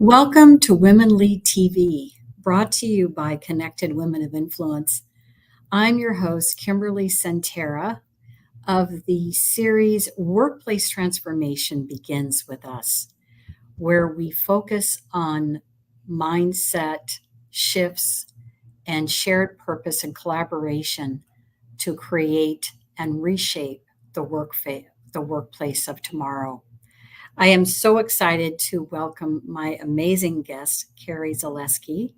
Welcome to Women Lead TV, brought to you by Connected Women of Influence. I'm your host, Kimberly Centera, of the series Workplace Transformation Begins With Us, where we focus on mindset shifts and shared purpose and collaboration to create and reshape the workplace of tomorrow. I am so excited to welcome my amazing guest, Carrie Zaleski.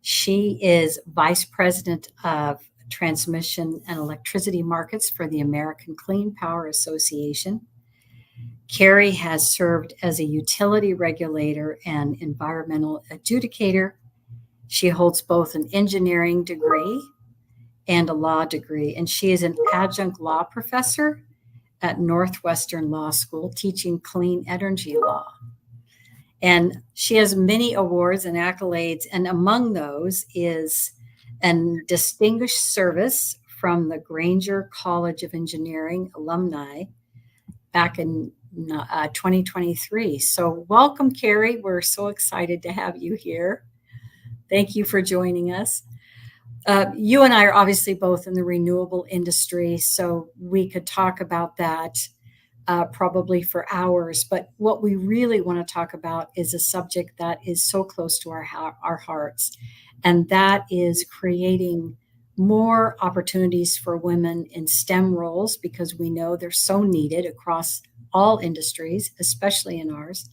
She is Vice President of Transmission and Electricity Markets for the American Clean Power Association. Carrie has served as a utility regulator and environmental adjudicator. She holds both an engineering degree and a law degree, and she is an adjunct law professor at Northwestern Law School teaching clean energy law. And she has many awards and accolades, and among those is a distinguished service from the Granger College of Engineering alumni back in 2023. So welcome, Carrie. We're so excited to have you here. Thank you for joining us. You and I are obviously both in the renewable industry, so we could talk about that probably for hours. But what we really want to talk about is a subject that is so close to our hearts, and that is creating more opportunities for women in STEM roles, because we know they're so needed across all industries, especially in ours.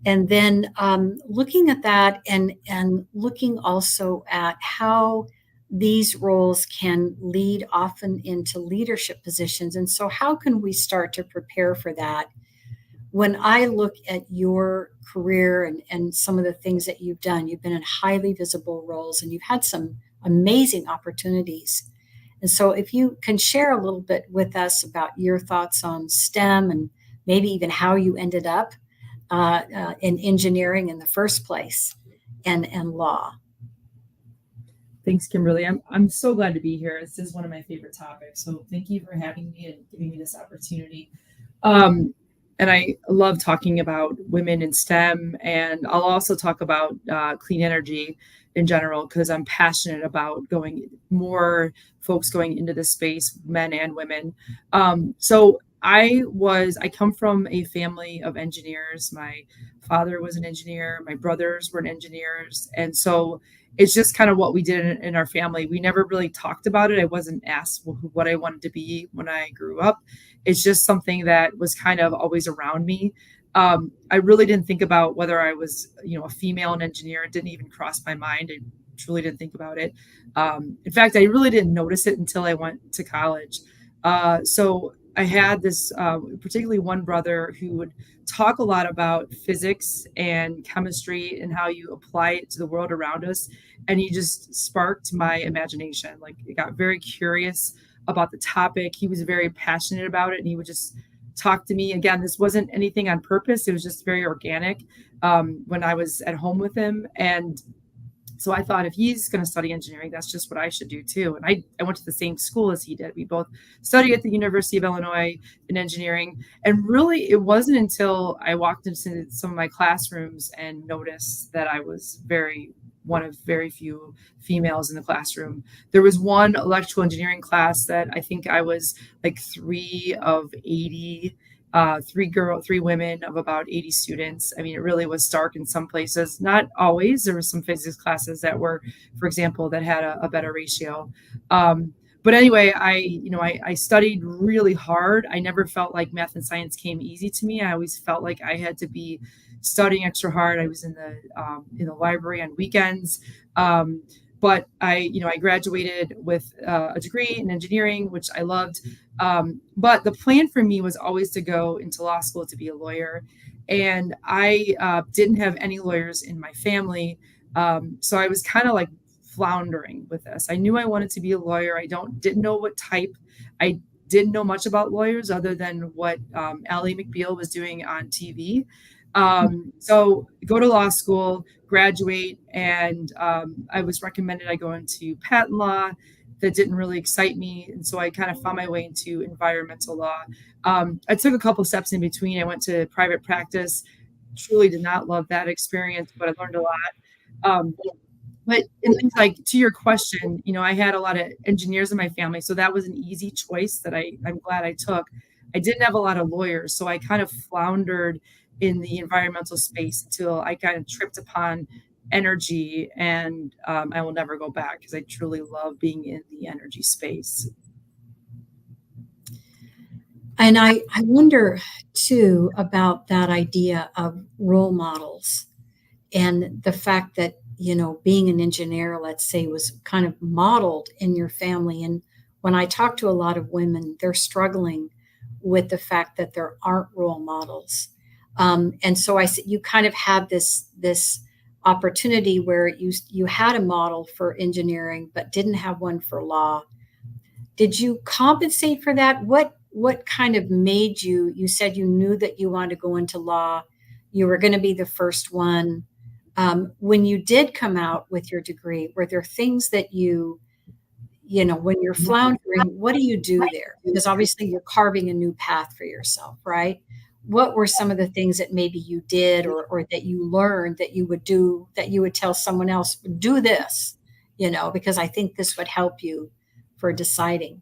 And then looking at that and looking also at how these roles can lead often into leadership positions. And so how can we start to prepare for that? When I look at your career and some of the things that you've done, you've been in highly visible roles and you've had some amazing opportunities. And so if you can share a little bit with us about your thoughts on STEM and maybe even how you ended up in engineering in the first place and law. Thanks, Kimberly. I'm so glad to be here. This is one of my favorite topics. So thank you for having me and giving me this opportunity. And I love talking about women in STEM, and I'll also talk about clean energy in general, because I'm passionate about more folks going into this space, men and women. So I come from a family of engineers. My father was an engineer. My brothers were engineers. And so it's just kind of what we did in our family. We never really talked about it. I wasn't asked what I wanted to be when I grew up. It's just something that was kind of always around me. I really didn't think about whether I was, a female and engineer. It didn't even cross my mind. I truly didn't think about it. In fact, I really didn't notice it until I went to college. So I had this, particularly one brother who would talk a lot about physics and chemistry and how you apply it to the world around us. And he just sparked my imagination. Like, I got very curious about the topic. He was very passionate about it, and he would just talk to me. Again, this wasn't anything on purpose. It was just very organic when I was at home with him. And so I thought, if he's going to study engineering, that's just what I should do too. And I went to the same school as he did. We both studied at the University of Illinois in engineering. And really, it wasn't until I walked into some of my classrooms and noticed that I was one of very few females in the classroom. There was one electrical engineering class that I think I was like 3 of 80, three women of about 80 students. I mean, it really was stark in some places. Not always. There were some physics classes that were, for example, that had a better ratio. But anyway, I studied really hard. I never felt like math and science came easy to me. I always felt like I had to be studying extra hard. I was in the library on weekends. But I graduated with a degree in engineering, which I loved. But the plan for me was always to go into law school to be a lawyer. And I didn't have any lawyers in my family. So I was kind of like floundering with this. I knew I wanted to be a lawyer. Didn't know what type. I didn't know much about lawyers other than what Ally McBeal was doing on TV. So go to law school, graduate, and I was recommended I go into patent law. That didn't really excite me, and so I kind of found my way into environmental law. I took a couple steps in between. I went to private practice, truly did not love that experience, but I learned a lot. Um, but and things like to your question, I had a lot of engineers in my family, so that was an easy choice that I'm glad I took. I didn't have a lot of lawyers, so I kind of floundered in the environmental space until I kind of tripped upon energy, and I will never go back because I truly love being in the energy space. And I wonder too about that idea of role models and the fact that, being an engineer, let's say, was kind of modeled in your family. And when I talk to a lot of women, they're struggling with the fact that there aren't role models. And so I said, you kind of had this opportunity where you had a model for engineering, but didn't have one for law. Did you compensate for that? What kind of made you said you knew that you wanted to go into law, you were going to be the first one. When you did come out with your degree, were there things that when you're floundering, what do you do there? Because obviously you're carving a new path for yourself, right? What were some of the things that maybe you did or that you learned that you would do, that you would tell someone else, do this, because I think this would help you for deciding.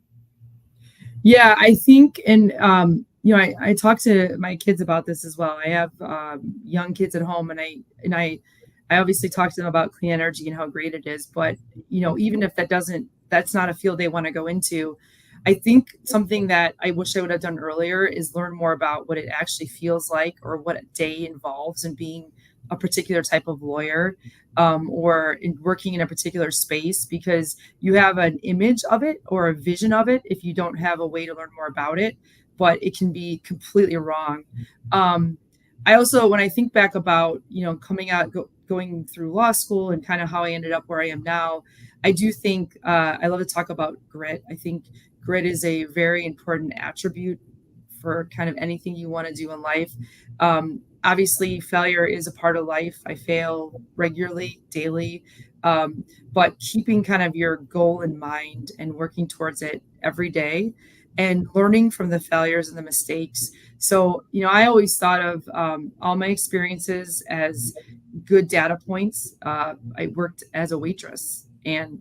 Yeah, I think, and I talk to my kids about this as well. I have young kids at home, and I obviously talk to them about clean energy and how great it is. But even if that's not a field they want to go into, I think something that I wish I would have done earlier is learn more about what it actually feels like, or what a day involves in being a particular type of lawyer, or in working in a particular space, because you have an image of it or a vision of it if you don't have a way to learn more about it, but it can be completely wrong. I also, when I think back about, coming out, going through law school and kind of how I ended up where I am now, I do think I love to talk about grit. I think grit is a very important attribute for kind of anything you want to do in life. Obviously, failure is a part of life. I fail regularly, daily, but keeping kind of your goal in mind and working towards it every day and learning from the failures and the mistakes. So, I always thought of all my experiences as good data points. I worked as a waitress, and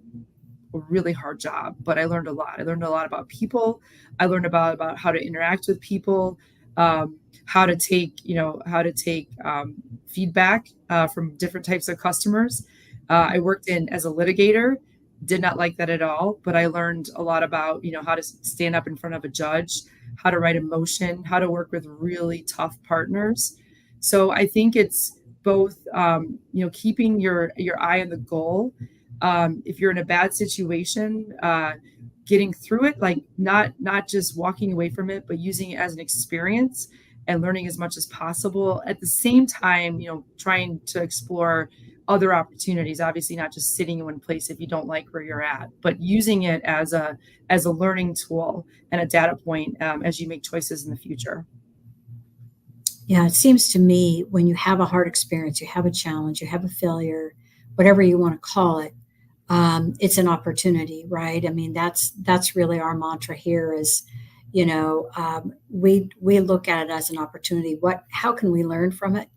a really hard job, but I learned a lot. I learned a lot about people. I learned about how to interact with people, how to take feedback from different types of customers. I worked in as a litigator, did not like that at all, but I learned a lot about how to stand up in front of a judge, how to write a motion, how to work with really tough partners. So I think it's both keeping your eye on the goal. If you're in a bad situation, getting through it, like not just walking away from it, but using it as an experience and learning as much as possible. At the same time, trying to explore other opportunities. Obviously, not just sitting in one place if you don't like where you're at, but using it as a learning tool and a data point as you make choices in the future. Yeah, it seems to me when you have a hard experience, you have a challenge, you have a failure, whatever you want to call it, it's an opportunity, right? I mean, that's really our mantra here is, we look at it as an opportunity. How can we learn from it?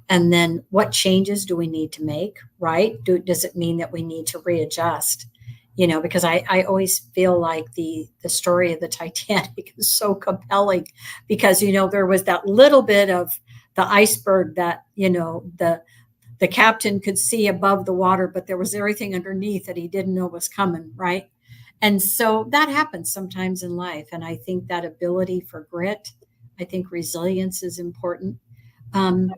And then what changes do we need to make, right? Does it mean that we need to readjust? Because I always feel like the story of the Titanic is so compelling because, there was that little bit of the iceberg that, the captain could see above the water, but there was everything underneath that he didn't know was coming, right? And so that happens sometimes in life. And I think that ability for grit, I think resilience is important. Um,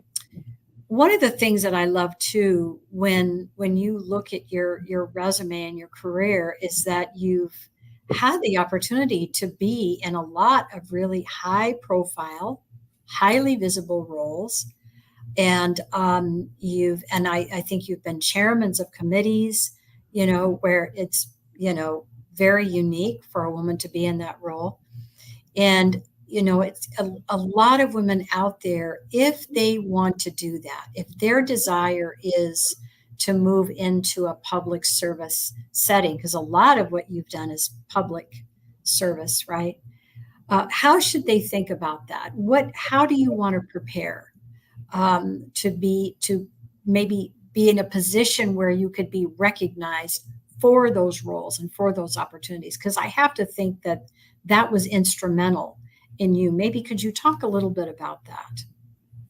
One of the things that I love too, when you look at your resume and your career, is that you've had the opportunity to be in a lot of really high profile, highly visible roles, and I think you've been chairmans of committees, where it's very unique for a woman to be in that role. And, it's a lot of women out there, if they want to do that, if their desire is to move into a public service setting, because a lot of what you've done is public service, right? How should they think about that? How do you want to prepare? to maybe be in a position where you could be recognized for those roles and for those opportunities? Because I have to think that that was instrumental in you. Maybe could you talk a little bit about that?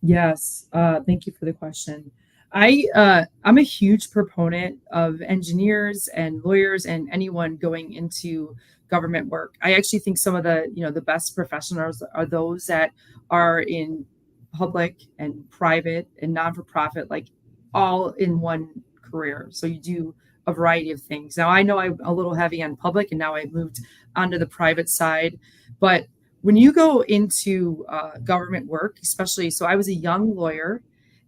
Yes, thank you for the question. I'm a huge proponent of engineers and lawyers and anyone going into government work. I actually think some of the best professionals are those that are in public and private and non-for-profit, like all in one career. So you do a variety of things. Now I know I'm a little heavy on public, and now I've moved onto the private side, but when you go into government work, especially, so I was a young lawyer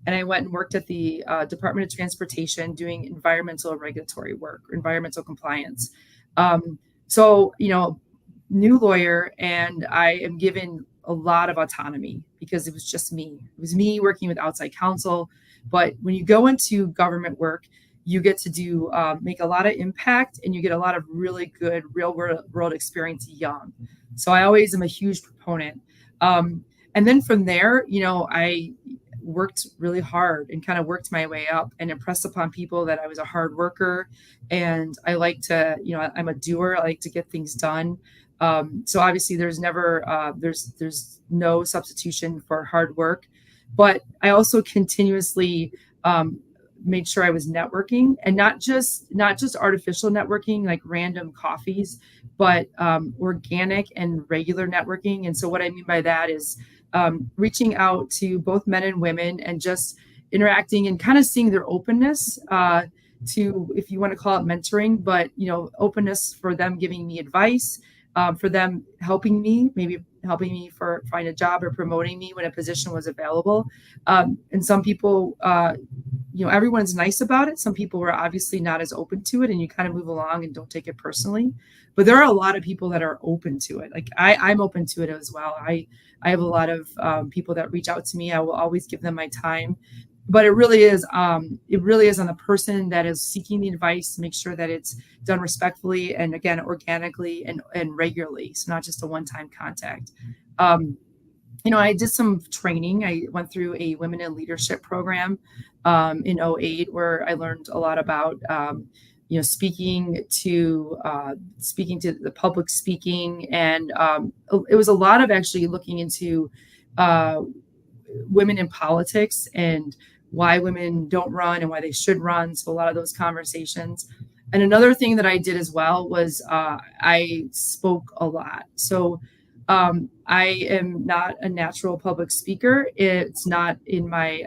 and I went and worked at the Department of Transportation doing environmental and regulatory work, environmental compliance. Um, so, new lawyer, and I am given a lot of autonomy because it was just me. It was me working with outside counsel. But when you go into government work, you get to do make a lot of impact, and you get a lot of really good real world experience young. So I always am a huge proponent. And then from there, I worked really hard and kind of worked my way up and impressed upon people that I was a hard worker, and I like to, I'm a doer. I like to get things done. So obviously, there's never there's no substitution for hard work, but I also continuously made sure I was networking, and not just artificial networking like random coffees, but organic and regular networking. And so what I mean by that is reaching out to both men and women and just interacting and kind of seeing their openness to, if you want to call it mentoring, but openness for them giving me advice, for them helping me, maybe helping me for find a job or promoting me when a position was available. And some people, everyone's nice about it. Some people were obviously not as open to it, and you kind of move along and don't take it personally. But there are a lot of people that are open to it. Like I'm open to it as well. I have a lot of people that reach out to me. I will always give them my time. But it really is on the person that is seeking the advice to make sure that it's done respectfully and, again, organically and regularly. So not just a one-time contact. Um, I did some training. I went through a women in leadership program in '08, where I learned a lot about speaking to the public speaking, and it was a lot of actually looking into uh, women in politics and why women don't run and why they should run. So a lot of those conversations. And another thing that I did as well was I spoke a lot. So I am not a natural public speaker. It's not in my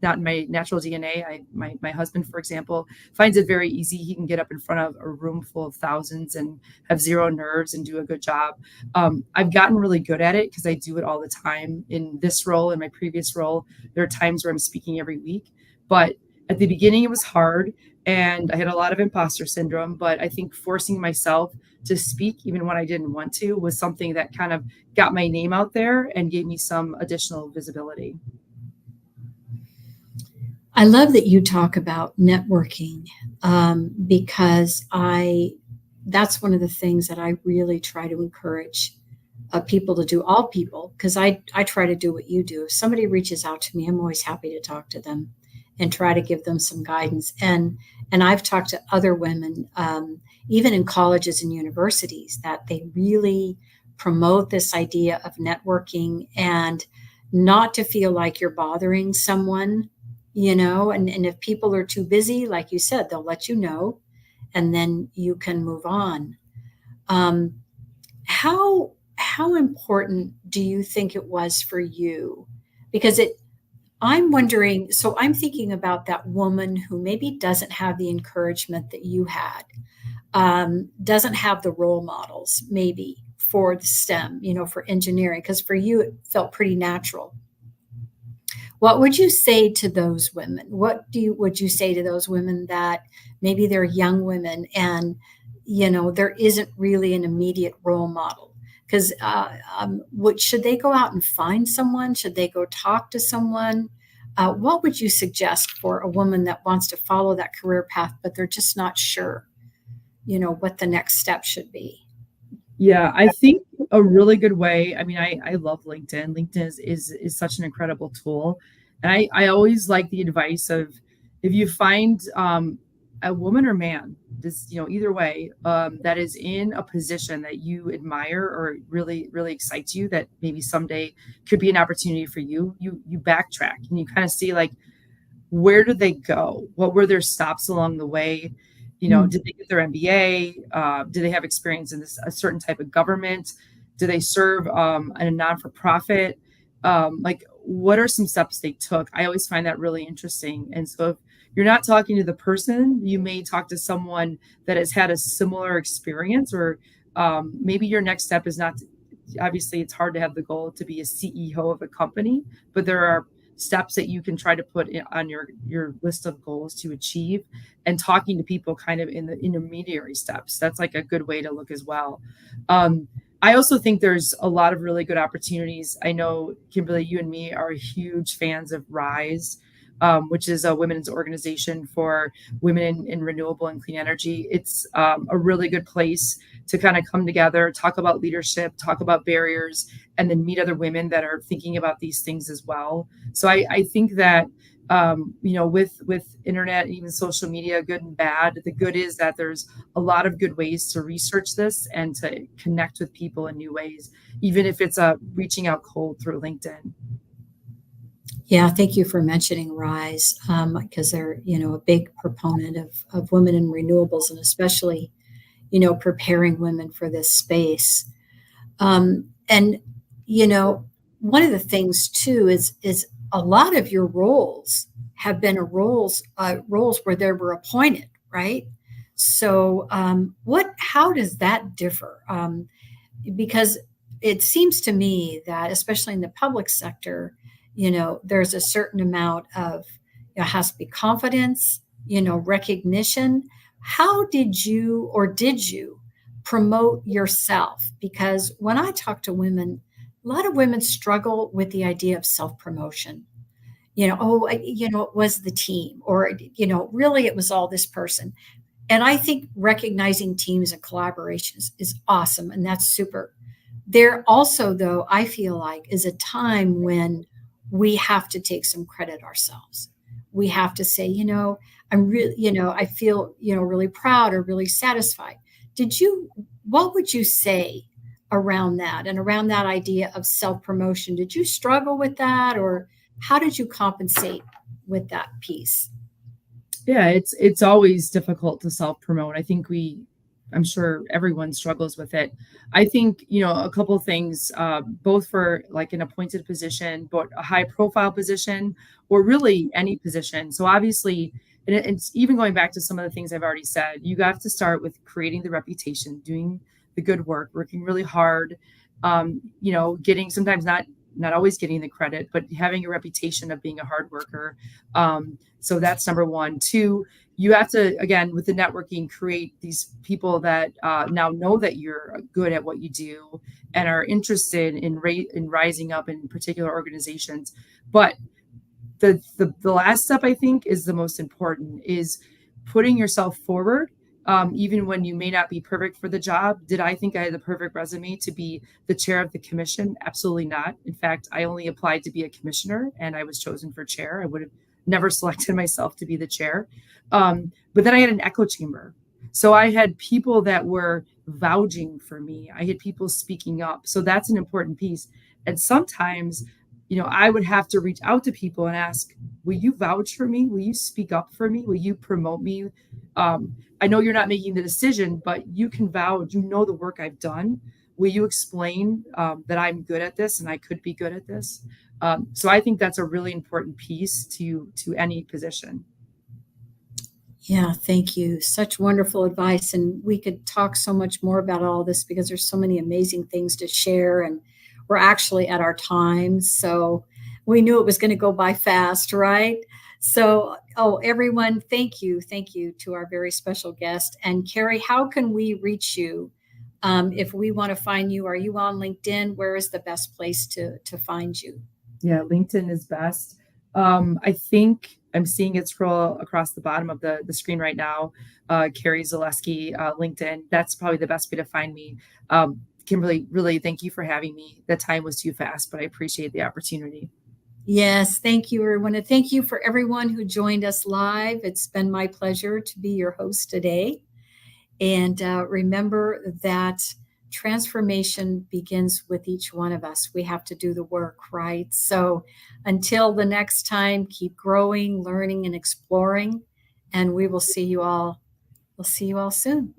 natural DNA. My husband, for example, finds it very easy. He can get up in front of a room full of thousands and have zero nerves and do a good job. I've gotten really good at it because I do it all the time. In this role, in my previous role, there are times where I'm speaking every week. But at the beginning, it was hard, and I had a lot of imposter syndrome. But I think forcing myself to speak, even when I didn't want to, was something that kind of got my name out there and gave me some additional visibility. I love that you talk about networking, because that's one of the things that I really try to encourage people to do, all people, because I try to do what you do. If somebody reaches out to me, I'm always happy to talk to them and try to give them some guidance. And I've talked to other women, even in colleges and universities, that they really promote this idea of networking and not to feel like you're bothering someone, and if people are too busy, like you said, they'll let you know, and then you can move on. Um, how important do you think it was for you? Because I'm wondering, so I'm thinking about that woman who maybe doesn't have the encouragement that you had, doesn't have the role models maybe for the STEM, for engineering, because for you it felt pretty natural. What would you say to those women? Would you say to those women that maybe they're young women and there isn't really an immediate role model? Because should they go out and find someone? Should they go talk to someone? What would you suggest for a woman that wants to follow that career path, but they're just not sure, what the next step should be? Yeah, I think a really good way. I mean, I love LinkedIn. LinkedIn is such an incredible tool. And I always like the advice of, if you find a woman or man, just, either way, that is in a position that you admire or really, really excites you, that maybe someday could be an opportunity for you, you backtrack and you kind of see, like, where did they go? What were their stops along the way? Mm. Did they get their MBA? Do they have experience in a certain type of government? Do they serve in a non for profit? Like, what are some steps they took? I always find that really interesting. And so, if you're not talking to the person, you may talk to someone that has had a similar experience, or maybe your next step is not. Obviously, it's hard to have the goal to be a CEO of a company, but there are steps that you can try to put on your list of goals to achieve, and talking to people kind of in the intermediary steps, that's like a good way to look as well. I also think there's a lot of really good opportunities. I know, Kimberly, you and me are huge fans of Rise, which is a women's organization for women in renewable and clean energy. It's a really good place to kind of come together, talk about leadership, talk about barriers, and then meet other women that are thinking about these things as well. So I think that, with internet and even social media, good and bad, the good is that there's a lot of good ways to research this and to connect with people in new ways, even if it's reaching out cold through LinkedIn. Yeah, thank you for mentioning Rise, because they're, a big proponent of women in renewables, and especially, preparing women for this space. And one of the things too is a lot of your roles have been roles where they were appointed, right? So, how does that differ? Because it seems to me that, especially in the public sector, there's a certain amount of, has to be confidence, recognition. How did you promote yourself? Because when I talk to women, a lot of women struggle with the idea of self promotion. It was the team, or, really it was all this person. And I think recognizing teams and collaborations is awesome, and that's super. There also, though, I feel like is a time when we have to take some credit ourselves. We have to say, I'm really, I feel, really proud or really satisfied. What would you say around that and around that idea of self promotion? Did you struggle with that, or how did you compensate with that piece? Yeah, it's always difficult to self promote. I'm sure everyone struggles with it. I think, a couple of things, both for like an appointed position, but a high profile position, or really any position. So obviously, and it's even going back to some of the things I've already said, you have to start with creating the reputation, doing the good work, working really hard, getting, sometimes not always getting the credit, but having a reputation of being a hard worker. So that's number one. Two, you have to, again, with the networking, create these people that now know that you're good at what you do and are interested in rising up in particular organizations. But the last step, I think, is the most important, is putting yourself forward, even when you may not be perfect for the job. Did I think I had the perfect resume to be the chair of the commission? Absolutely not. In fact, I only applied to be a commissioner and I was chosen for chair. I would have never selected myself to be the chair. But then I had an echo chamber. So I had people that were vouching for me. I had people speaking up. So that's an important piece. And sometimes, I would have to reach out to people and ask, will you vouch for me? Will you speak up for me? Will you promote me? I know you're not making the decision, but you can vouch, the work I've done. Will you explain that I'm good at this and I could be good at this? So I think that's a really important piece to any position. Yeah, thank you. Such wonderful advice. And we could talk so much more about all this because there's so many amazing things to share. And we're actually at our time. So we knew it was going to go by fast, right? So, everyone, thank you. Thank you to our very special guest. And Carrie, how can we reach you if we want to find you? Are you on LinkedIn? Where is the best place to find you? Yeah, LinkedIn is best. I think I'm seeing it scroll across the bottom of the screen right now. Carrie Zaleski, LinkedIn. That's probably the best way to find me. Kimberly, really, thank you for having me. The time was too fast, but I appreciate the opportunity. Yes, thank you, everyone. And thank you for everyone who joined us live. It's been my pleasure to be your host today. And remember that transformation begins with each one of us. We have to do the work, right? So until the next time, keep growing, learning, and exploring. And we will see you all. We'll see you all soon.